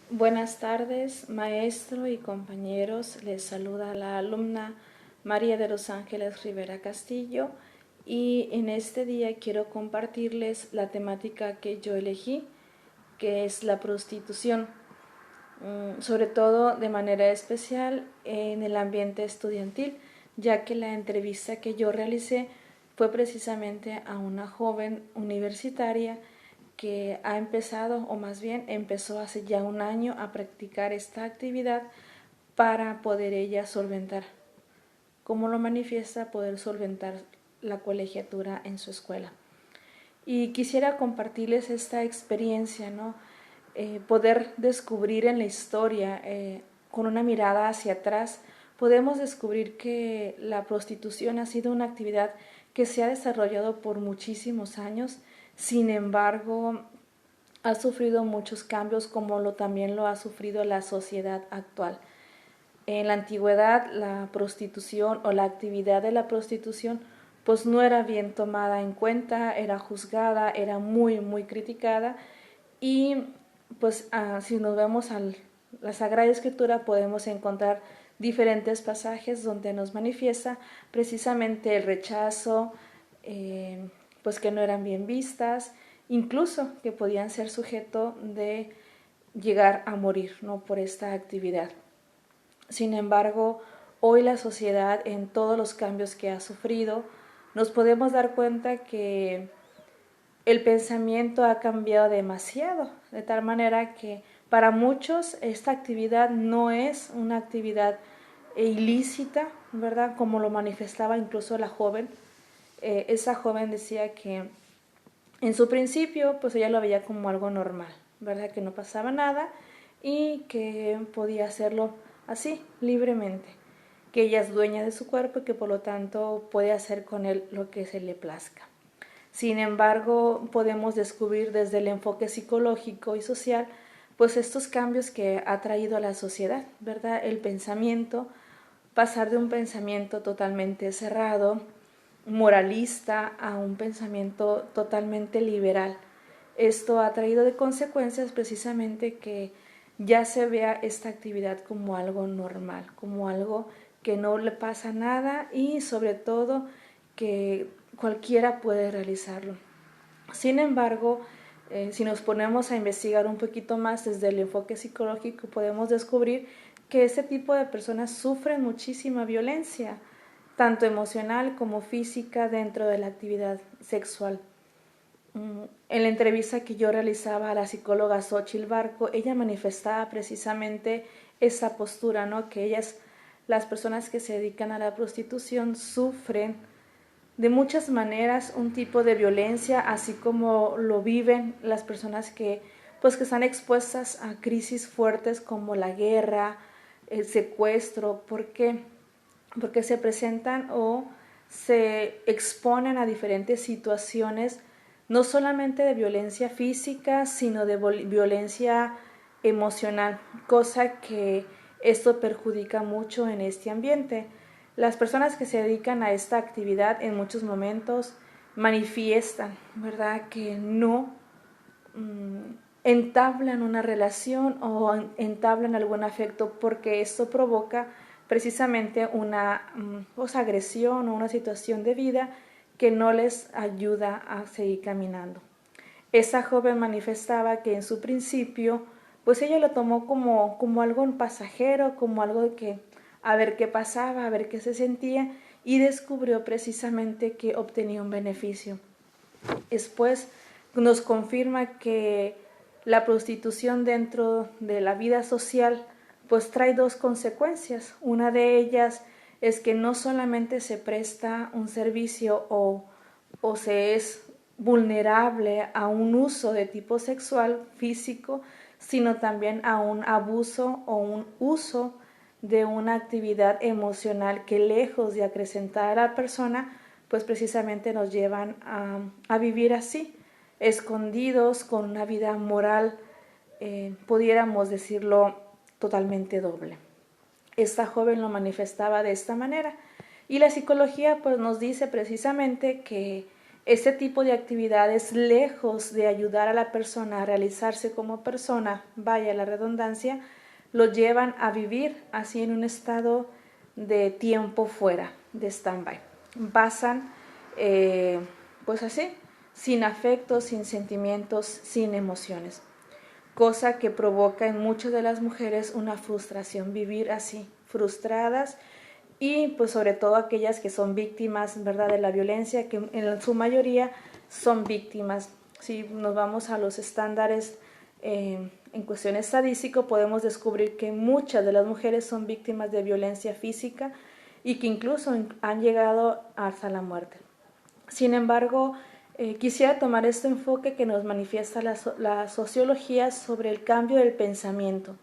Buenas tardes, maestro y compañeros. Les saluda la alumna María de los Ángeles Rivera Castillo y en este día quiero compartirles la temática que yo elegí, que es la prostitución, sobre todo de manera especial en el ambiente estudiantil, ya que la entrevista que yo realicé fue precisamente a una joven universitaria que ha empezado, o más bien empezó hace ya un año a practicar esta actividad para poder ella solventar, como lo manifiesta, poder solventar la colegiatura en su escuela. Y quisiera compartirles esta experiencia, ¿no? Poder descubrir en la historia, con una mirada hacia atrás, podemos descubrir que la prostitución ha sido una actividad que se ha desarrollado por muchísimos años. Sin embargo, ha sufrido muchos cambios, como también lo ha sufrido la sociedad actual. En la antigüedad, la prostitución o la actividad de la prostitución pues no era bien tomada en cuenta, era juzgada, era muy criticada. Y pues si nos vemos a la Sagrada Escritura podemos encontrar diferentes pasajes donde nos manifiesta precisamente el rechazo, pues que no eran bien vistas, incluso que podían ser sujeto de llegar a morir, ¿no?, por esta actividad. Sin embargo, hoy la sociedad, en todos los cambios que ha sufrido, nos podemos dar cuenta que el pensamiento ha cambiado demasiado, de tal manera que para muchos esta actividad no es una actividad ilícita, ¿verdad?, como lo manifestaba incluso la joven. Esa joven decía que en su principio pues ella lo veía como algo normal, ¿verdad?, que no pasaba nada y que podía hacerlo así, libremente, que ella es dueña de su cuerpo y que por lo tanto puede hacer con él lo que se le plazca. Sin embargo, podemos descubrir desde el enfoque psicológico y social pues estos cambios que ha traído a la sociedad, ¿verdad? El pensamiento, pasar de un pensamiento totalmente cerrado, moralista, a un pensamiento totalmente liberal. Esto ha traído de consecuencias precisamente que ya se vea esta actividad como algo normal, como algo que no le pasa nada y sobre todo que cualquiera puede realizarlo. Sin embargo, si nos ponemos a investigar un poquito más desde el enfoque psicológico, podemos descubrir que este tipo de personas sufren muchísima violencia, tanto emocional como física, dentro de la actividad sexual. En la entrevista que yo realizaba a la psicóloga Xochitl Barco, ella manifestaba precisamente esa postura, ¿no?, que las personas que se dedican a la prostitución, sufren de muchas maneras un tipo de violencia, así como lo viven las personas que están expuestas a crisis fuertes como la guerra, el secuestro. ¿Por qué? Porque se presentan o se exponen a diferentes situaciones, no solamente de violencia física, sino de violencia emocional, cosa que esto perjudica mucho en este ambiente. Las personas que se dedican a esta actividad en muchos momentos manifiestan, ¿verdad?, que no entablan una relación o entablan algún afecto, porque esto provoca precisamente una agresión o una situación de vida que no les ayuda a seguir caminando. Esa joven manifestaba que en su principio pues ella lo tomó como algo pasajero, como algo de que a ver qué pasaba, a ver qué se sentía, y descubrió precisamente que obtenía un beneficio. Después nos confirma que la prostitución dentro de la vida social pues trae dos consecuencias. Una de ellas es que no solamente se presta un servicio o se es vulnerable a un uso de tipo sexual, físico, sino también a un abuso o un uso de una actividad emocional que, lejos de acrecentar a la persona, pues precisamente nos llevan a vivir así, escondidos, con una vida moral, pudiéramos decirlo, totalmente doble. Esta joven lo manifestaba de esta manera, y la psicología pues nos dice precisamente que Este tipo de actividades, lejos de ayudar a la persona a realizarse como persona, vaya la redundancia, lo llevan a vivir así en un estado de tiempo fuera, de stand-by. Pasan pues así, sin afectos, sin sentimientos, sin emociones, cosa que provoca en muchas de las mujeres una frustración, vivir así, frustradas, y pues sobre todo aquellas que son víctimas, ¿verdad?, de la violencia, que en su mayoría son víctimas. Si nos vamos a los estándares en cuestión estadístico, podemos descubrir que muchas de las mujeres son víctimas de violencia física y que incluso han llegado hasta la muerte. Sin embargo, quisiera tomar este enfoque que nos manifiesta la sociología sobre el cambio del pensamiento.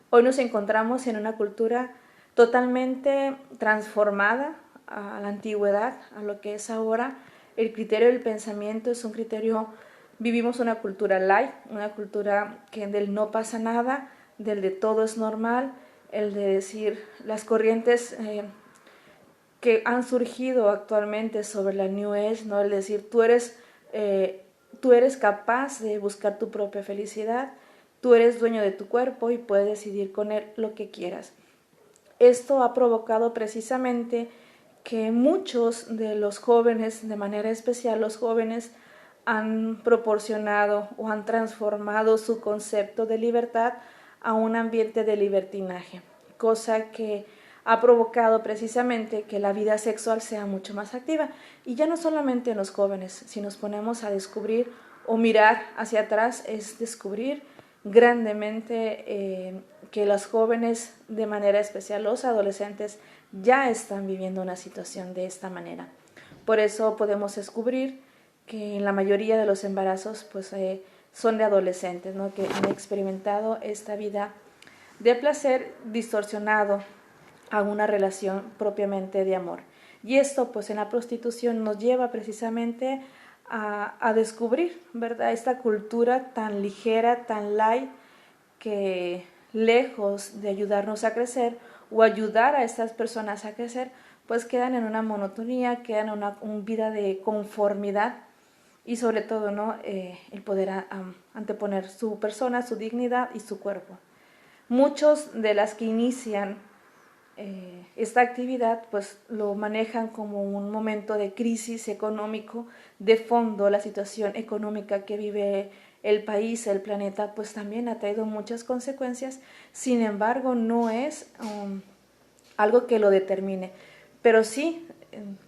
Hoy nos encontramos en una cultura totalmente transformada a la antigüedad, a lo que es ahora. El criterio del pensamiento es un criterio, vivimos una cultura light, una cultura que del no pasa nada, del de todo es normal, el de decir las corrientes que han surgido actualmente sobre la New Age, ¿no? El decir tú eres capaz de buscar tu propia felicidad, tú eres dueño de tu cuerpo y puedes decidir con él lo que quieras. Esto ha provocado precisamente que muchos de los jóvenes, de manera especial los jóvenes, han proporcionado o han transformado su concepto de libertad a un ambiente de libertinaje, cosa que ha provocado precisamente que la vida sexual sea mucho más activa. Y ya no solamente en los jóvenes, si nos ponemos a descubrir o mirar hacia atrás, es descubrir grandemente que los jóvenes, de manera especial los adolescentes, ya están viviendo una situación de esta manera. Por eso podemos descubrir que en la mayoría de los embarazos pues, son de adolescentes, ¿no?, que han experimentado esta vida de placer distorsionado a una relación propiamente de amor. Y esto pues en la prostitución nos lleva precisamente a descubrir, ¿verdad?, esta cultura tan ligera, tan light, que lejos de ayudarnos a crecer o ayudar a estas personas a crecer, pues quedan en una monotonía, quedan en una vida de conformidad y sobre todo, ¿no?, el poder anteponer su persona, su dignidad y su cuerpo. Muchos de las que inician esta actividad pues lo manejan como un momento de crisis económico, de fondo la situación económica que vive el país, el planeta, pues también ha traído muchas consecuencias. Sin embargo, no es algo que lo determine, pero sí,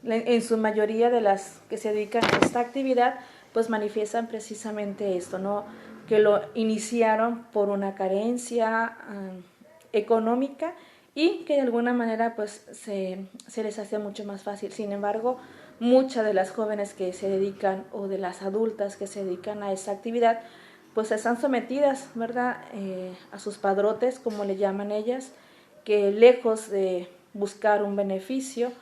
en su mayoría de las que se dedican a esta actividad, pues manifiestan precisamente esto, ¿no?, que lo iniciaron por una carencia económica y que de alguna manera pues se les hace mucho más fácil. Sin embargo, muchas de las jóvenes que se dedican o de las adultas que se dedican a esta actividad pues están sometidas, ¿verdad?, a sus padrotes, como le llaman ellas, que lejos de buscar un beneficio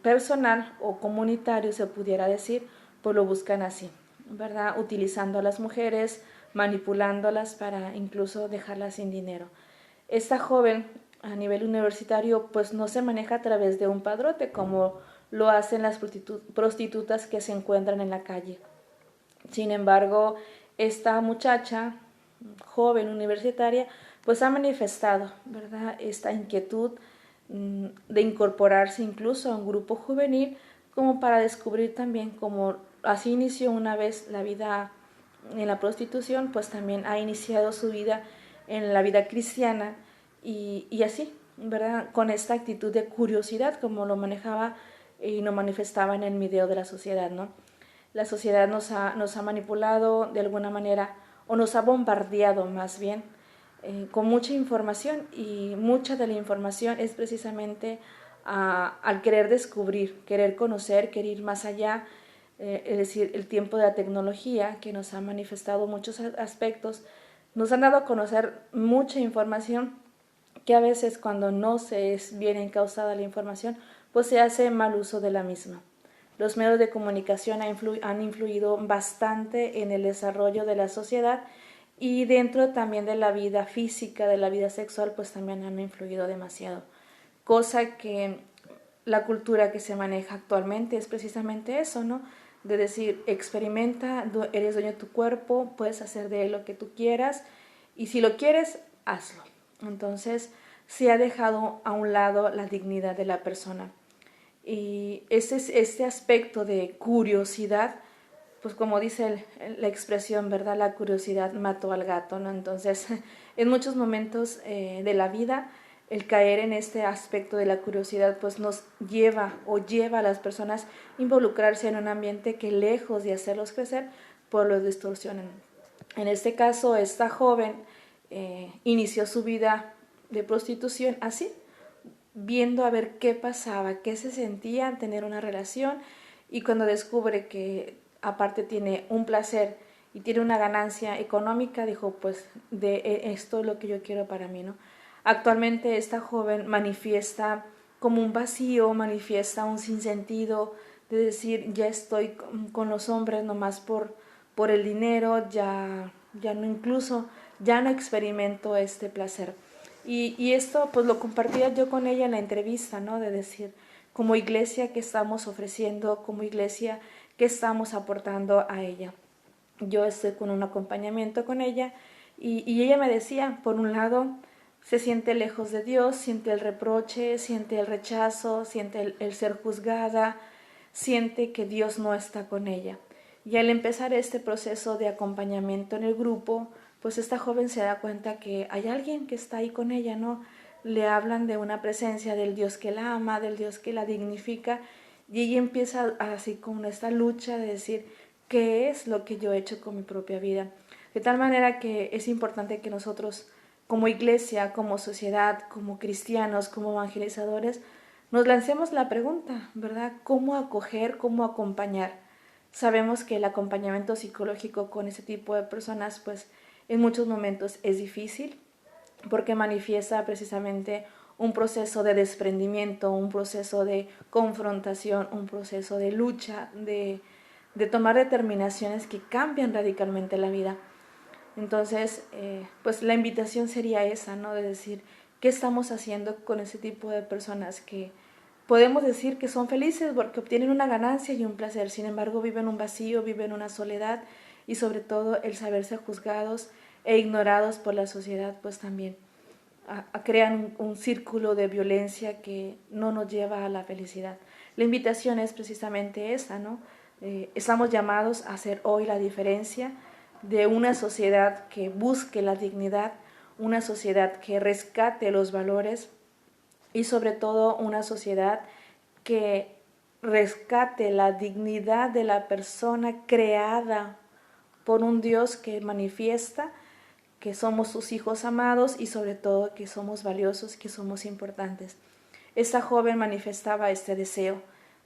personal o comunitario, se pudiera decir, pues lo buscan así, ¿verdad?, utilizando a las mujeres, manipulándolas para incluso dejarlas sin dinero. Esta joven a nivel universitario pues no se maneja a través de un padrote como lo hacen las prostitutas que se encuentran en la calle. Sin embargo, esta muchacha joven universitaria pues ha manifestado, ¿verdad?, esta inquietud de incorporarse incluso a un grupo juvenil como para descubrir también, como así inició una vez la vida en la prostitución, pues también ha iniciado su vida en la vida cristiana y así, ¿verdad?, con esta actitud de curiosidad como lo manejaba y lo manifestaba en el video de la sociedad, ¿no? La sociedad nos ha manipulado de alguna manera o nos ha bombardeado más bien con mucha información, y mucha de la información es precisamente al querer descubrir, querer conocer, querer ir más allá, es decir, el tiempo de la tecnología que nos ha manifestado muchos aspectos, nos han dado a conocer mucha información que a veces cuando no se es bien encauzada la información, pues se hace mal uso de la misma. Los medios de comunicación han influido bastante en el desarrollo de la sociedad y dentro también de la vida física, de la vida sexual, pues también han influido demasiado. Cosa que la cultura que se maneja actualmente es precisamente eso, ¿no? de decir, experimenta, eres dueño de tu cuerpo, puedes hacer de él lo que tú quieras, y si lo quieres, hazlo. Entonces, se ha dejado a un lado la dignidad de la persona. Y este aspecto de curiosidad, pues como dice la expresión, ¿verdad? La curiosidad mató al gato, ¿no? Entonces, en muchos momentos de la vida, el caer en este aspecto de la curiosidad, pues nos lleva a las personas a involucrarse en un ambiente que lejos de hacerlos crecer, pues los distorsionan. En este caso, esta joven inició su vida de prostitución así, viendo a ver qué pasaba, qué se sentía al tener una relación, y cuando descubre que aparte tiene un placer y tiene una ganancia económica, dijo, pues esto es lo que yo quiero para mí, ¿no? Actualmente esta joven manifiesta como un vacío, manifiesta un sinsentido de decir, ya estoy con los hombres nomás por el dinero, ya no, incluso ya no experimento este placer. Y esto pues lo compartía yo con ella en la entrevista, ¿no? De decir, como iglesia, ¿qué estamos ofreciendo? Como iglesia, ¿qué estamos aportando a ella? Yo estoy con un acompañamiento con ella y ella me decía, por un lado, se siente lejos de Dios, siente el reproche, siente el rechazo, siente el ser juzgada, siente que Dios no está con ella. Y al empezar este proceso de acompañamiento en el grupo, pues esta joven se da cuenta que hay alguien que está ahí con ella, ¿no? Le hablan de una presencia del Dios que la ama, del Dios que la dignifica, y ella empieza así con esta lucha de decir, ¿qué es lo que yo he hecho con mi propia vida? De tal manera que es importante que nosotros, como iglesia, como sociedad, como cristianos, como evangelizadores, nos lancemos la pregunta, ¿verdad? ¿Cómo acoger, cómo acompañar? Sabemos que el acompañamiento psicológico con ese tipo de personas, pues en muchos momentos es difícil porque manifiesta precisamente un proceso de desprendimiento, un proceso de confrontación, un proceso de lucha, de tomar determinaciones que cambian radicalmente la vida. Entonces, pues la invitación sería esa, ¿no? De decir, ¿qué estamos haciendo con ese tipo de personas que podemos decir que son felices porque obtienen una ganancia y un placer, sin embargo viven un vacío, viven una soledad y sobre todo el saberse juzgados e ignorados por la sociedad, pues también crean un círculo de violencia que no nos lleva a la felicidad. La invitación es precisamente esa, ¿no? Estamos llamados a hacer hoy la diferencia de una sociedad que busque la dignidad, una sociedad que rescate los valores y sobre todo una sociedad que rescate la dignidad de la persona creada por un Dios que manifiesta que somos sus hijos amados y sobre todo que somos valiosos, que somos importantes. Esta joven manifestaba este deseo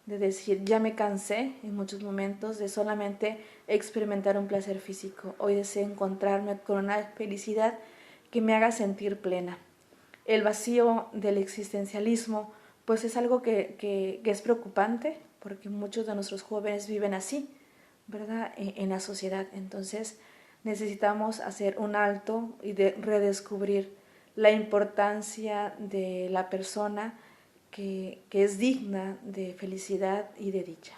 de decir, ya me cansé en muchos momentos de solamente experimentar un placer físico. Hoy deseo encontrarme con una felicidad que me haga sentir plena. El vacío del existencialismo pues es algo que es preocupante porque muchos de nuestros jóvenes viven así, ¿verdad? En la sociedad. Entonces necesitamos hacer un alto y de redescubrir la importancia de la persona que es digna de felicidad y de dicha.